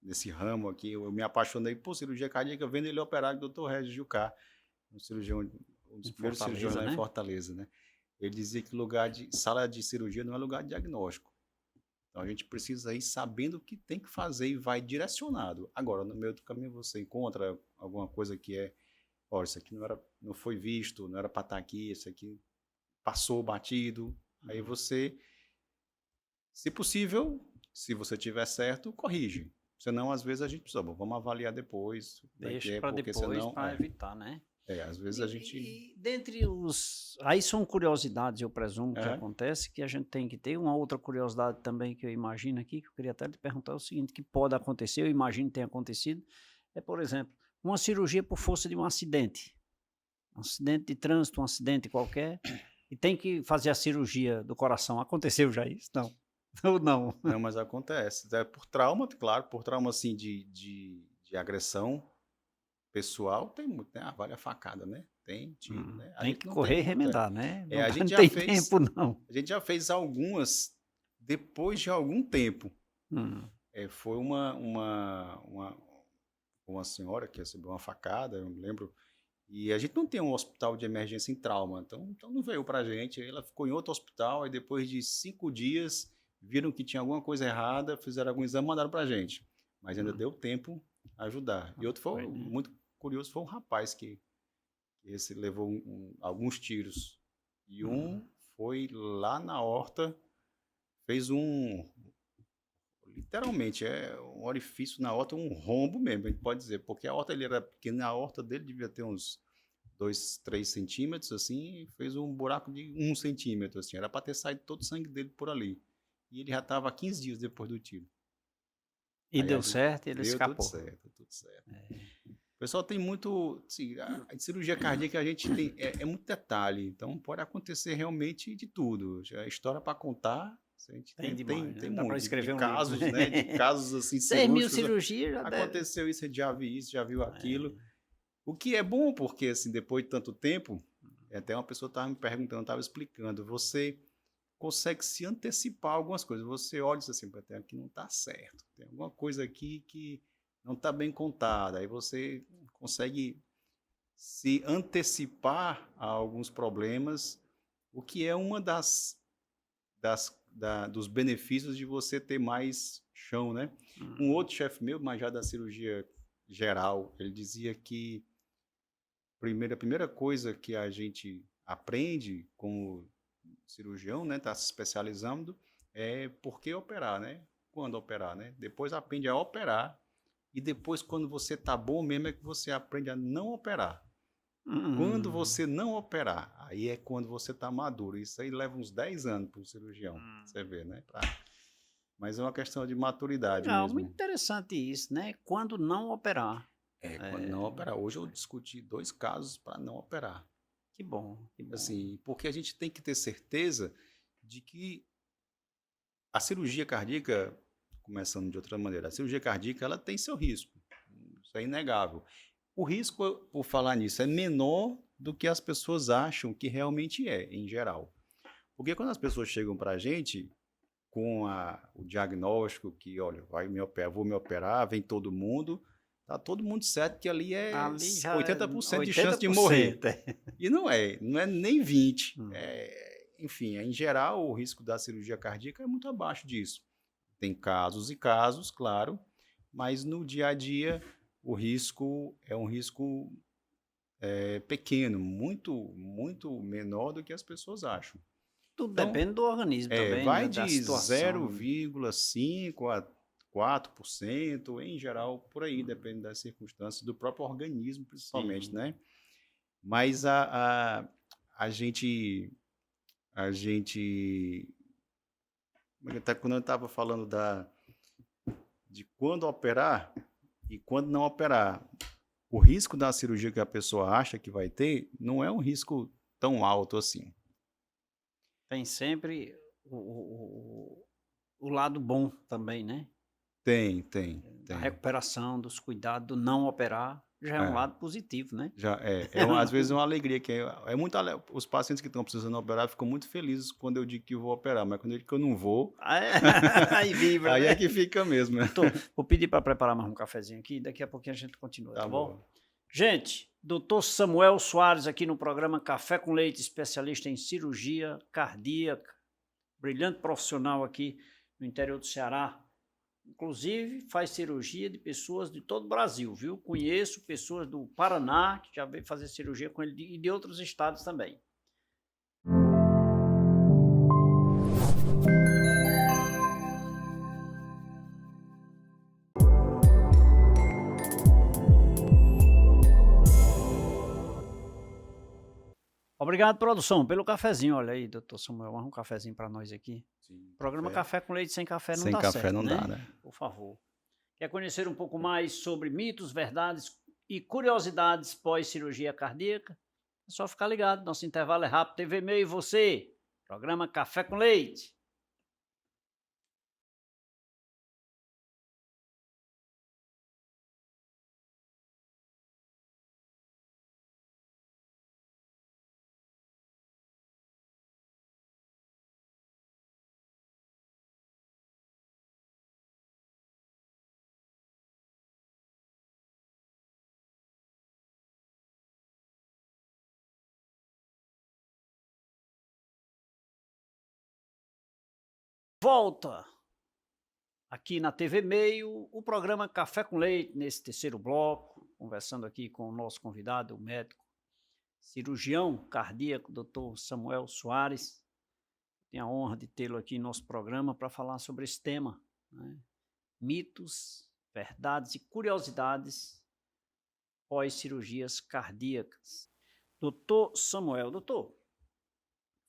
nesse ramo aqui, eu me apaixonei por cirurgia cardíaca vendo ele operar com o Dr. Regis Jucá, um cirurgião, um dos Em primeiros Fortaleza, cirurgiões lá em né? Fortaleza, né? Ele dizia que sala de cirurgia não é lugar de diagnóstico. Então a gente precisa ir sabendo o que tem que fazer e vai direcionado. Agora, no meio do caminho você encontra alguma coisa que olha, isso aqui não foi visto, não era para estar aqui, isso aqui passou batido. Aí você, se possível, se você tiver certo, corrige. Senão, às vezes a gente precisa, bom, vamos avaliar depois como é que Deixa é, para porque depois, senão, para evitar, né? às vezes a gente... Dentre os. Aí são curiosidades, eu presumo, que É, acontece, que a gente tem que ter. Uma outra curiosidade também que eu imagino aqui, que eu queria até te perguntar o seguinte: que pode acontecer, eu imagino que tenha acontecido, é, por exemplo, uma cirurgia por força de um acidente. Um acidente de trânsito, um acidente qualquer, e tem que fazer a cirurgia do coração. Aconteceu já isso? Não. Ou não? não, mas acontece. É por trauma, claro, por trauma assim de agressão pessoal, tem muito, né? Vale a facada, né? Tem tiro, né? A Tem gente que não correr e tem muito, remendar, né? Não, a não gente já tem fez, tempo, não. a gente já fez algumas depois de algum tempo. Hum. Foi uma senhora que recebeu uma facada, eu me lembro, e a gente não tem um hospital de emergência em trauma, então não veio pra gente. Ela ficou em outro hospital, e depois de 5 dias viram que tinha alguma coisa errada, fizeram algum exame e mandaram pra gente. Mas ainda deu tempo a ajudar. E outro foi Foi, né? muito curioso, foi um rapaz que esse levou alguns tiros. E um foi lá na horta, fez literalmente, um orifício na horta, um rombo mesmo, a gente pode dizer, porque a horta ele era pequena, a horta dele devia ter uns 2, 3 centímetros, assim, e fez um buraco de 1 centímetro, assim, era para ter saído todo o sangue dele por ali. E ele já estava 15 dias depois do tiro. E Aí a deu gente certo e ele deu tudo escapou. certo, tudo certo. O pessoal tem muito, assim, a cirurgia cardíaca a gente tem, é muito detalhe, então pode acontecer realmente de tudo. A história para contar, a gente Tem demais, tem né? Dá para muito, escrever um casos, livro. né, de casos assim 6.000 cirúrgicos. cirurgias já deve. Aconteceu isso, a gente já viu isso, já viu aquilo. O que é bom, porque assim, depois de tanto tempo, até uma pessoa estava me perguntando, estava explicando, você consegue se antecipar a algumas coisas. Você olha e diz assim, até aqui não está certo, tem alguma coisa aqui que não está bem contada. Aí você consegue se antecipar a alguns problemas, o que é uma dos benefícios de você ter mais chão, né? Um outro chefe meu, mas já da cirurgia geral, ele dizia que a primeira coisa que a gente aprende como cirurgião, né, tá se especializando, é por que operar, né? Quando operar, né? Depois aprende a operar e depois, quando você tá bom mesmo, é que você aprende a não operar. Quando você não operar, aí é quando você tá maduro. Isso aí leva uns 10 anos para o cirurgião, você vê, né? Mas é uma questão de maturidade Legal, muito mesmo. interessante isso, né? Quando não operar. Quando não operar. Hoje eu discuti 2 casos para não operar. Que bom, que bom. Assim, porque a gente tem que ter certeza de que a cirurgia cardíaca, começando de outra maneira, a cirurgia cardíaca ela tem seu risco. Isso é inegável. O risco, por falar nisso, é menor do que as pessoas acham que realmente é, em geral. Porque quando as pessoas chegam para a gente com o diagnóstico que, olha, vou me operar, vem todo mundo, tá todo mundo certo que ali é Ali já 80% de chance de morrer. 80%. E não é nem 20%. Enfim, em geral, o risco da cirurgia cardíaca é muito abaixo disso. Tem casos e casos, claro, mas no dia a dia o risco é um risco pequeno, muito, muito menor do que as pessoas acham. Tudo Então, depende do organismo também, vai né? de Da situação. 0,5% a 4%, em geral, por aí, depende das circunstâncias, do próprio organismo, principalmente, Sim. né? Mas a gente, quando eu estava falando de quando operar e quando não operar, o risco da cirurgia que a pessoa acha que vai ter não é um risco tão alto assim. Tem sempre o lado bom também, né? Tem. A recuperação dos cuidados do não operar. já é um lado positivo, né? Às vezes é uma alegria, os pacientes que estão precisando operar ficam muito felizes quando eu digo que vou operar, mas quando eu digo que eu não vou, Aí vibra, aí né? é que fica mesmo. Vou pedir para preparar mais um cafezinho aqui, daqui a pouquinho a gente continua, tá bom? Gente, Dr. Samuel Soares aqui no programa Café com Leite, especialista em cirurgia cardíaca, brilhante profissional aqui no interior do Ceará. Inclusive, faz cirurgia de pessoas de todo o Brasil, viu? Conheço pessoas do Paraná que já veio fazer cirurgia com ele e de outros estados também. Obrigado, produção, pelo cafezinho. Olha aí, doutor Samuel, um cafezinho para nós aqui. Sim, Programa Café com Leite sem café não sem dá café certo, não né? dá, né? Por favor. Quer conhecer um pouco mais sobre mitos, verdades e curiosidades pós-cirurgia cardíaca? É só ficar ligado, nosso intervalo é rápido. TV Meio e você. Programa Café com Leite. Volta aqui na TV Meio, o programa Café com Leite, nesse terceiro bloco, conversando aqui com o nosso convidado, o médico cirurgião cardíaco, Dr. Samuel Soares. Tenho a honra de tê-lo aqui em nosso programa para falar sobre esse tema, né? Mitos, verdades e curiosidades pós-cirurgias cardíacas. Doutor Samuel, doutor,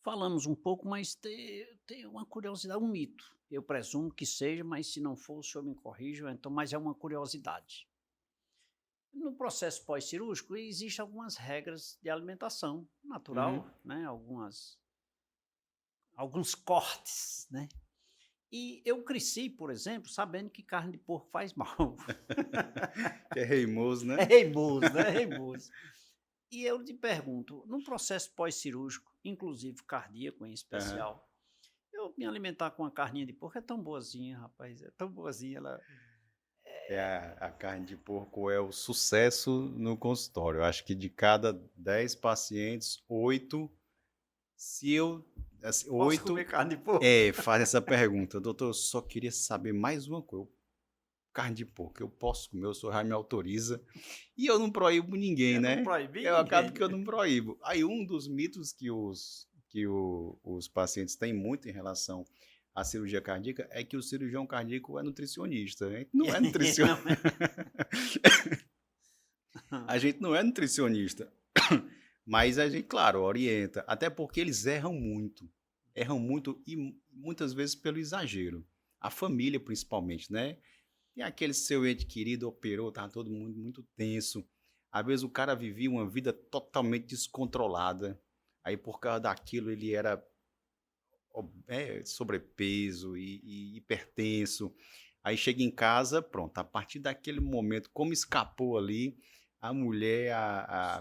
falamos um pouco, mas tem uma curiosidade, um mito. Eu presumo que seja, mas se não for, o senhor me corrija, então, mas é uma curiosidade. No processo pós-cirúrgico, existem algumas regras de alimentação natural, né? Alguns cortes, né? E eu cresci, por exemplo, sabendo que carne de porco faz mal. Que é reimoso, né? É reimoso, né? É reimoso. E eu te pergunto, no processo pós-cirúrgico, inclusive cardíaco em especial, eu me alimentar com a carninha de porco é tão boazinha, rapaz, é tão boazinha. A carne de porco é o sucesso no consultório. Eu acho que de cada 10 pacientes, 8, se eu... Assim, Posso 8 comer carne de porco? faz essa pergunta. Doutor, eu só queria saber mais uma coisa. Carne de porco, eu posso comer, o senhor já me autoriza. E eu não proíbo ninguém, né? Eu acabo que eu não proíbo. Aí um dos mitos que os pacientes têm muito em relação à cirurgia cardíaca é que o cirurgião cardíaco é nutricionista. A gente não é nutricionista. A gente não é nutricionista. Mas a gente, claro, orienta. Até porque eles erram muito. Erram muito e muitas vezes pelo exagero. A família, principalmente, né? E aquele seu ente querido operou, estava todo mundo muito tenso. Às vezes o cara vivia uma vida totalmente descontrolada. Aí por causa daquilo ele era sobrepeso e hipertenso. Aí chega em casa, pronto, a partir daquele momento, como escapou ali, a mulher,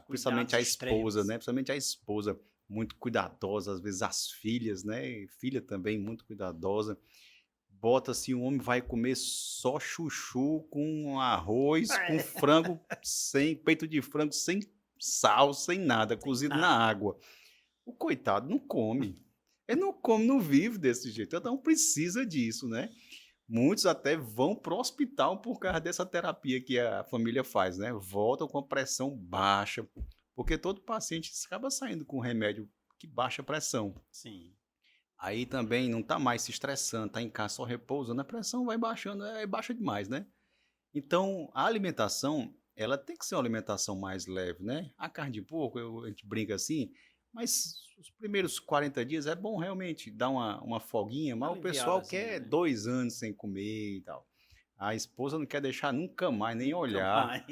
principalmente a esposa, né? Principalmente a esposa, muito cuidadosa, às vezes as filhas, né? Filha também muito cuidadosa. Bota assim, o homem vai comer só chuchu com arroz, com frango, sem peito de frango, sem sal, sem nada, cozido na água. O coitado não come. Ele não come, não vive desse jeito. Então precisa disso, né? Muitos até vão para o hospital por causa dessa terapia que a família faz, né? Voltam com a pressão baixa, porque todo paciente acaba saindo com remédio que baixa a pressão. Sim. Aí também não está mais se estressando, está em casa só repousando, a pressão vai baixando, baixa demais, né? Então, a alimentação, ela tem que ser uma alimentação mais leve, né? A carne de porco, a gente brinca assim, mas os primeiros 40 dias é bom realmente dar uma folguinha, mas o pessoal quer 2 anos sem comer e tal. A esposa não quer deixar nunca mais, nem olhar.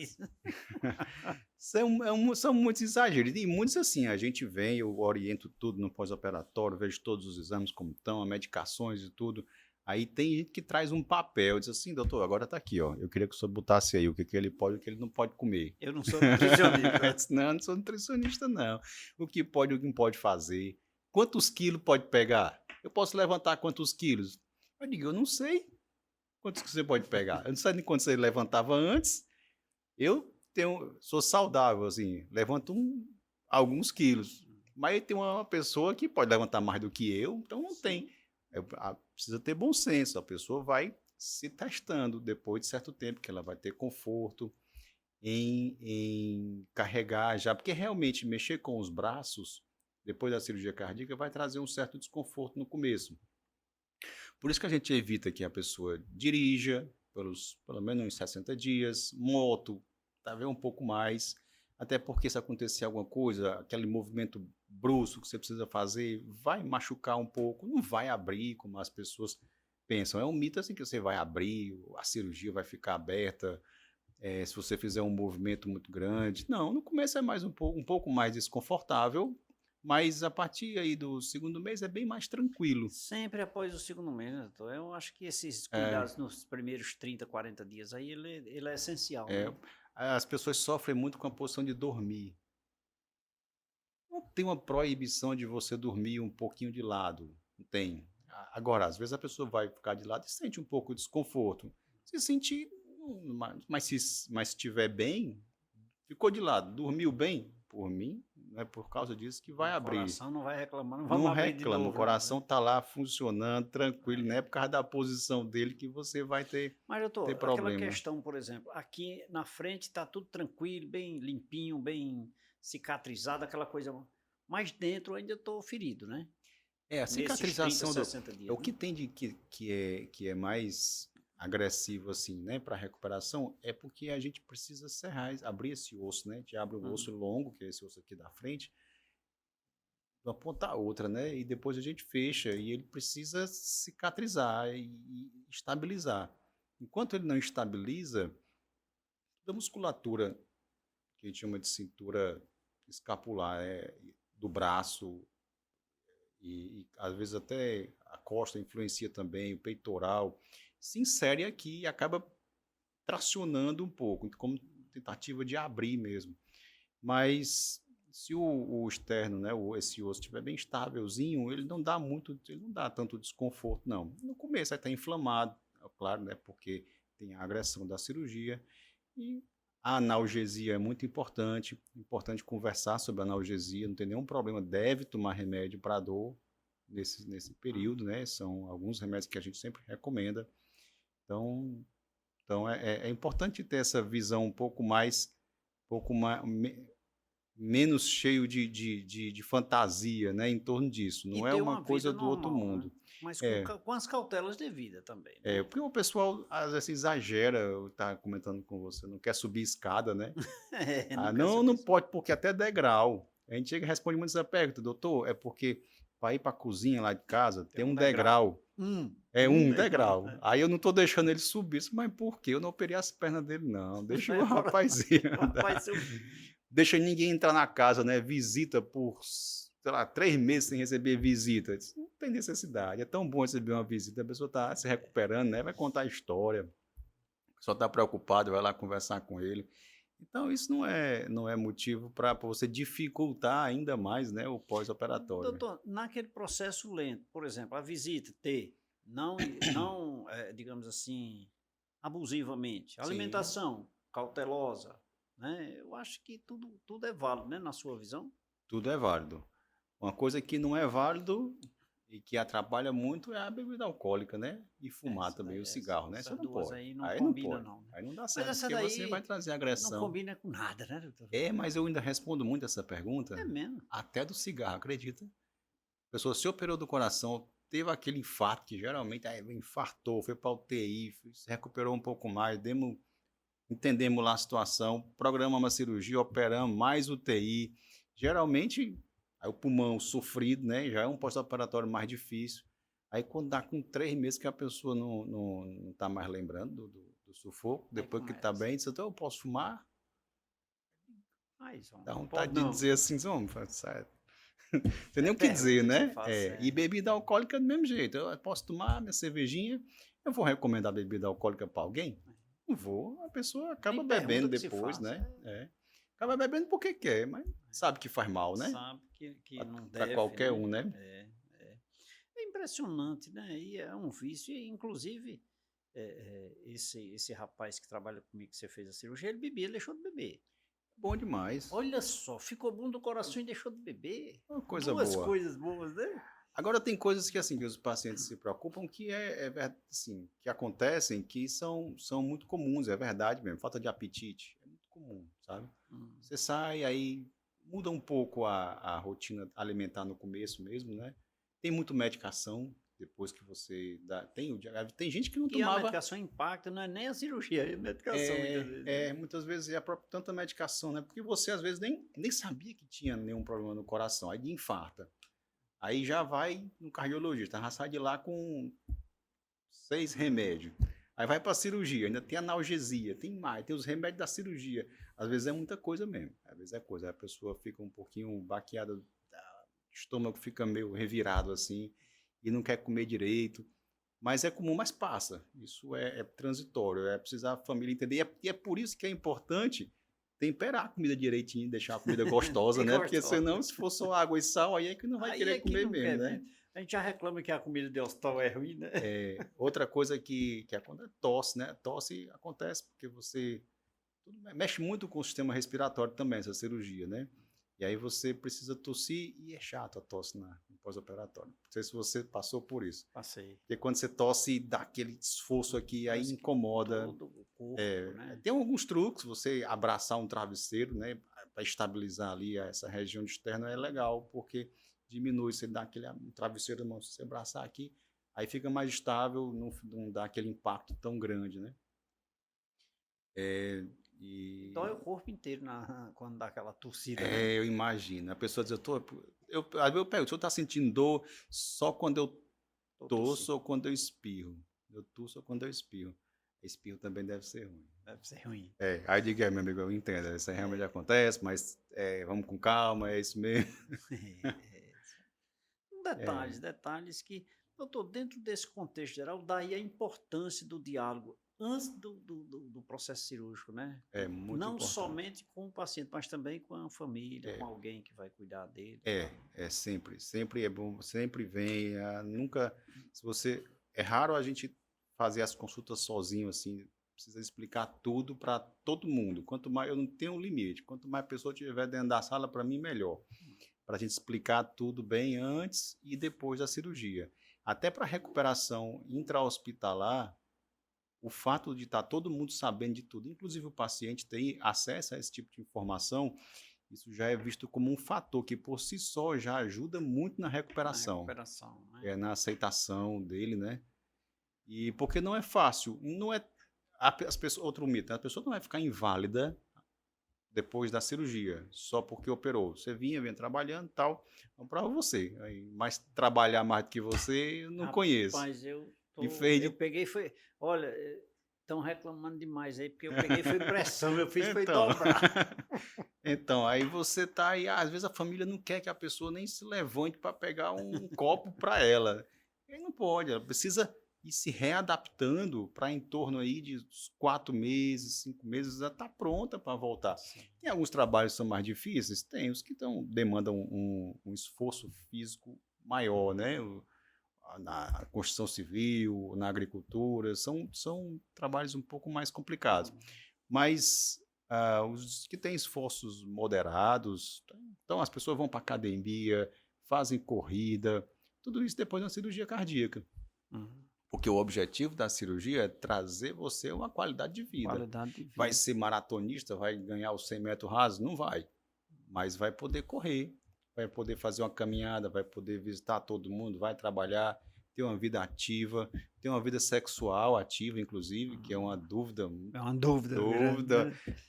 São muitos exageros. E muitos assim, a gente vem, eu oriento tudo no pós-operatório, vejo todos os exames como estão, as medicações e tudo. Aí tem gente que traz um papel, diz assim, doutor, agora tá aqui, ó. Eu queria que o senhor botasse aí o que ele pode e o que ele não pode comer. Eu não sou nutricionista. Eu disse, não, eu não sou nutricionista, não. O que pode e o que não pode fazer. Quantos quilos pode pegar? Eu posso levantar quantos quilos? Eu digo, eu não sei quantos que você pode pegar. Eu não sei nem quantos você levantava antes. Eu sou saudável, assim, levanto alguns quilos. Mas tem uma pessoa que pode levantar mais do que eu, então não tem. Precisa ter bom senso, a pessoa vai se testando depois de certo tempo, que ela vai ter conforto em carregar já, porque realmente mexer com os braços, depois da cirurgia cardíaca, vai trazer um certo desconforto no começo. Por isso que a gente evita que a pessoa dirija pelo menos uns 60 dias, moto, talvez um pouco mais, até porque se acontecer alguma coisa, aquele movimento brusco que você precisa fazer, vai machucar um pouco, não vai abrir como as pessoas pensam. É um mito assim que você vai abrir, a cirurgia vai ficar aberta, se você fizer um movimento muito grande. Não, no começo é mais um pouco mais desconfortável, mas a partir aí do segundo mês é bem mais tranquilo. Sempre após o segundo mês, né, doutor? Eu acho que esses cuidados nos primeiros 30, 40 dias aí, ele é essencial, né? As pessoas sofrem muito com a posição de dormir. Não tem uma proibição de você dormir um pouquinho de lado, não tem. Agora, às vezes a pessoa vai ficar de lado e sente um pouco de desconforto. Se sentir, mas se estiver bem, ficou de lado, dormiu bem, por mim, não é por causa disso que vai abrir. O coração não vai reclamar, não Não vamos abrir de reclama, o novo, coração né? está lá funcionando, tranquilo, não é por causa da posição dele que você vai ter Mas, doutor, aquela problema. questão, por exemplo, aqui na frente está tudo tranquilo, bem limpinho, bem cicatrizado, aquela coisa. Mas dentro eu ainda estou ferido, né? A Nesses 30, cicatrização 60 dias, o né? que tem de que é mais agressivo assim, né, para recuperação, é porque a gente precisa serrar, abrir esse osso, né? A gente abre o osso longo, que é esse osso aqui da frente, de uma ponta a outra, né? E depois a gente fecha e ele precisa cicatrizar e estabilizar. Enquanto ele não estabiliza, toda a musculatura que a gente chama de cintura escapular, do braço e às vezes até a costa influencia também, o peitoral, se insere aqui e acaba tracionando um pouco, como tentativa de abrir mesmo. Mas se o externo, né, esse osso estiver bem estávelzinho, ele não dá tanto desconforto, não. No começo vai estar inflamado, é claro, né, porque tem a agressão da cirurgia, e a analgesia é muito importante conversar sobre a analgesia, não tem nenhum problema, deve tomar remédio para dor nesse período, né, são alguns remédios que a gente sempre recomenda. Então é importante ter essa visão um pouco menos cheio de fantasia, né, em torno disso. Não é uma coisa do outro mundo. Né? Mas com as cautelas devidas também. Né? Porque o pessoal às vezes exagera, eu estava comentando com você, não quer subir escada, né? Não pode, porque até degrau. A gente chega e responde muito essa pergunta, doutor, é porque para ir para a cozinha lá de casa tem um degrau. É um degrau. Aí eu não estou deixando ele subir. Mas por quê? Eu não operei as pernas dele, não. Deixa o rapazinho andar. Deixa ninguém entrar na casa, né? Visita por, sei lá, 3 meses sem receber visita. Não tem necessidade. É tão bom receber uma visita. A pessoa está se recuperando, né? Vai contar a história. Só está preocupado, vai lá conversar com ele. Então, isso não é motivo para você dificultar ainda mais, né, o pós-operatório. Doutor, naquele processo lento, por exemplo, a visita não digamos assim, abusivamente. A alimentação cautelosa, né? Eu acho que tudo é válido, né, na sua visão? Tudo é válido. Uma coisa que não é válido e que atrapalha muito é a bebida alcoólica, né? E fumar também, o cigarro, né? Você não pode. Aí não combina, não. Aí não dá certo, porque você vai trazer agressão. Não combina com nada, né, doutor? Mas eu ainda respondo muito essa pergunta. É mesmo? Até do cigarro, acredita? A pessoa se operou do coração, teve aquele infarto, que geralmente infartou, foi para UTI, se recuperou um pouco mais, entendemos lá a situação, programamos uma cirurgia, operamos mais UTI. Geralmente, aí o pulmão sofrido, né? Já é um pós-operatório mais difícil. Aí quando dá com 3 meses que a pessoa não está mais lembrando do sufoco, depois que está bem, diz, então eu posso fumar? Dá vontade de dizer assim, vamos, certo. Tem nem o que dizer, Pergunta que você né? faz, E bebida alcoólica do mesmo jeito. Eu posso tomar minha cervejinha, eu vou recomendar bebida alcoólica para alguém? Não vou. A pessoa acaba nem bebendo pergunta que se depois, faz, né? Acaba bebendo porque quer, mas sabe que faz mal, né? sabe que não Para deve, qualquer um, né? né? É impressionante, né? E é um vício, e inclusive esse rapaz que trabalha comigo, que você fez a cirurgia, ele bebia, ele deixou de beber. Bom demais. Olha só, ficou bom do coração e deixou de beber. Uma coisa Duas boa. coisas boas, né? Agora tem coisas que assim que os pacientes se preocupam que assim, que acontecem que são muito comuns, é verdade mesmo. Falta de apetite é muito comum, sabe? Você sai aí muda um pouco a rotina alimentar no começo mesmo, né? Tem muito medicação depois que você dá, tem gente que não E a tomava medicação impacta, não é nem a cirurgia, é a medicação muitas vezes. Né? muitas vezes é a própria tanta medicação, né? Porque você às vezes nem sabia que tinha nenhum problema no coração, aí infarta. Aí já vai no cardiologista, já sai de lá com 6 remédios. Aí vai para a cirurgia, ainda tem analgesia, tem mais, tem os remédios da cirurgia. Às vezes é muita coisa mesmo, às vezes é coisa. Aí a pessoa fica um pouquinho baqueada, o estômago fica meio revirado assim, e não quer comer direito. Mas é comum, mas passa. Isso é transitório, é precisar a família entender. E é por isso que é importante temperar a comida direitinho, deixar a comida gostosa, né? Porque senão, se for só água e sal, aí é que não vai querer comer mesmo, né? A gente já reclama que a comida de hospital é ruim, né? Outra coisa que acontece é tosse, né? Tosse acontece porque você mexe muito com o sistema respiratório também, essa cirurgia, né? E aí você precisa tossir e é chato a tosse no pós-operatório. Não sei se você passou por isso. Passei. Porque quando você tosse, dá aquele esforço aqui, aí incomoda. Todo o corpo, né? Tem alguns truques, você abraçar um travesseiro, né? Para estabilizar ali essa região externa é legal, porque diminui, você dá aquele travesseiro na mão, se você abraçar aqui, aí fica mais estável, não dá aquele impacto tão grande, né? Dói o corpo inteiro quando dá aquela tossida. Eu imagino. A pessoa diz, eu pergunto, o senhor está sentindo dor só quando eu tosso ou quando eu espirro? Eu tosso ou quando eu espirro. Espirro também deve ser ruim. Deve ser ruim. Aí diga, meu amigo, eu entendo, isso realmente acontece, mas vamos com calma, é isso mesmo. Detalhes que, doutor, dentro desse contexto geral, daí a importância do diálogo antes do processo cirúrgico, né? É muito Não importante. somente com o paciente, mas também com a família, com alguém que vai cuidar dele. Sempre é bom, sempre vem, nunca, é raro a gente fazer as consultas sozinho, assim, precisa explicar tudo para todo mundo, quanto mais, eu não tenho um limite, quanto mais pessoa tiver dentro da sala, para mim, melhor, para a gente explicar tudo bem antes e depois da cirurgia. Até para recuperação intra-hospitalar, o fato de estar todo mundo sabendo de tudo, inclusive o paciente ter acesso a esse tipo de informação, isso já é visto como um fator que por si só já ajuda muito na recuperação. Né? Na aceitação dele, né? E porque não é fácil, não é as pessoas, outro mito, a pessoa não vai ficar inválida depois da cirurgia, só porque operou. Você vinha trabalhando e tal, não prova você, mas trabalhar mais do que você, eu não conheço. Mas eu peguei, olha, estão reclamando demais aí, porque eu peguei, foi pressão, eu fiz, foi dobrar. Então, aí você tá aí, às vezes a família não quer que a pessoa nem se levante para pegar um copo para ela. E aí não pode, ela precisa ir se readaptando para em torno aí de 4 meses, 5 meses, já está pronta para voltar. Sim. Tem alguns trabalhos que são mais difíceis? Tem, os que demandam um esforço físico maior, né? Na construção civil, na agricultura, são trabalhos um pouco mais complicados. Mas os que têm esforços moderados, então as pessoas vão para a academia, fazem corrida, tudo isso depois da cirurgia cardíaca. Porque o objetivo da cirurgia é trazer você uma qualidade de vida. Vai ser maratonista, vai ganhar os 100 metros rasos? Não vai. Mas vai poder correr, vai poder fazer uma caminhada, vai poder visitar todo mundo, vai trabalhar, ter uma vida ativa, ter uma vida sexual ativa, inclusive, que é uma dúvida. É uma dúvida.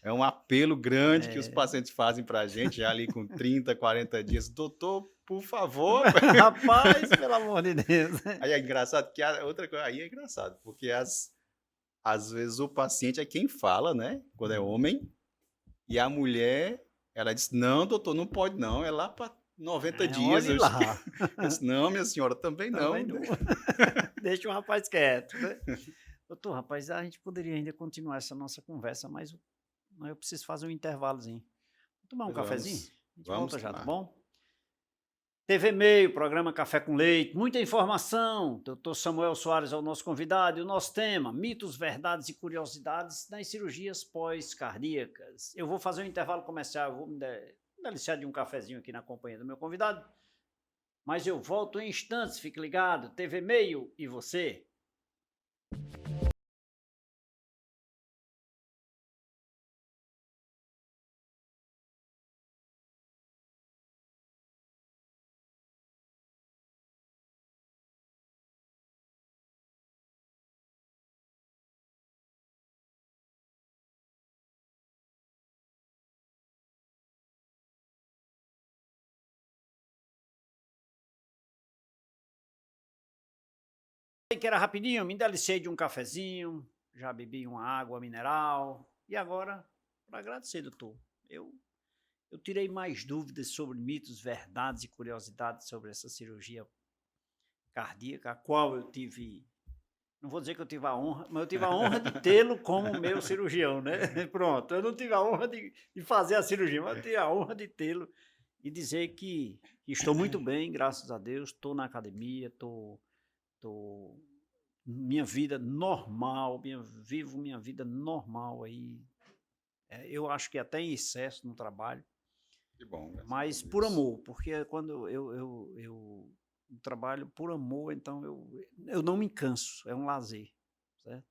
É um apelo grande que os pacientes fazem para a gente, já ali com 30, 40 dias. Doutor, por favor. Rapaz, pelo amor de Deus. Aí é engraçado que outra coisa, aí é engraçado, porque às vezes o paciente é quem fala, né? Quando é homem, e a mulher, ela diz, não, doutor, não pode não, é lá para 90 dias. Olhe lá. Eu disse, não, minha senhora, também não. Também não. Deixa o rapaz quieto, né? Doutor, rapaz, a gente poderia ainda continuar essa nossa conversa, mas eu preciso fazer um intervalozinho. Vou tomar um Pois cafezinho? vamos, A gente vamos volta já, tá tomar. bom? TV Meio, programa Café com Leite, muita informação. Doutor Samuel Soares é o nosso convidado e o nosso tema, mitos, verdades e curiosidades nas cirurgias pós-cardíacas. Eu vou fazer um intervalo comercial, eu vou me deliciar de um cafezinho aqui na companhia do meu convidado, mas eu volto em instantes, fique ligado. TV Meio e você. Que era rapidinho, me delicei de um cafezinho, já bebi uma água mineral e agora, para agradecer, doutor, eu tirei mais dúvidas sobre mitos, verdades e curiosidades sobre essa cirurgia cardíaca, a qual eu tive, não vou dizer que eu tive a honra, mas eu tive a honra de tê-lo como meu cirurgião, né? Pronto, eu não tive a honra de fazer a cirurgia, mas eu tive a honra de tê-lo e dizer que estou muito bem, graças a Deus, estou na academia, estou minha vida normal, vivo minha vida normal aí. Eu acho que até em excesso no trabalho, Que bom, graças a mas por Deus. amor, porque quando eu trabalho por amor, então eu não me canso, é um lazer, certo?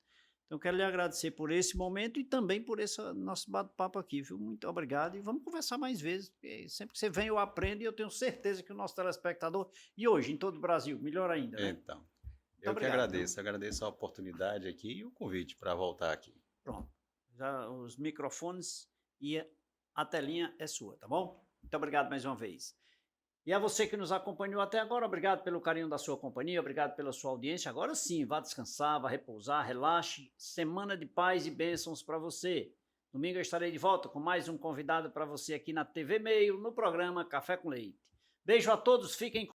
Então quero lhe agradecer por esse momento e também por esse nosso bate-papo aqui, viu? Muito obrigado e vamos conversar mais vezes, porque sempre que você vem eu aprendo e eu tenho certeza que o nosso telespectador, e hoje em todo o Brasil, melhor ainda, né? Então, Muito eu que obrigado, viu? agradeço a oportunidade aqui e o convite para voltar aqui. Pronto. Já os microfones e a telinha é sua, tá bom? Muito obrigado mais uma vez. E a você que nos acompanhou até agora, obrigado pelo carinho da sua companhia, obrigado pela sua audiência. Agora sim, vá descansar, vá repousar, relaxe. Semana de paz e bênçãos para você. Domingo eu estarei de volta com mais um convidado para você aqui na TV Meio, no programa Café com Leite. Beijo a todos, fiquem com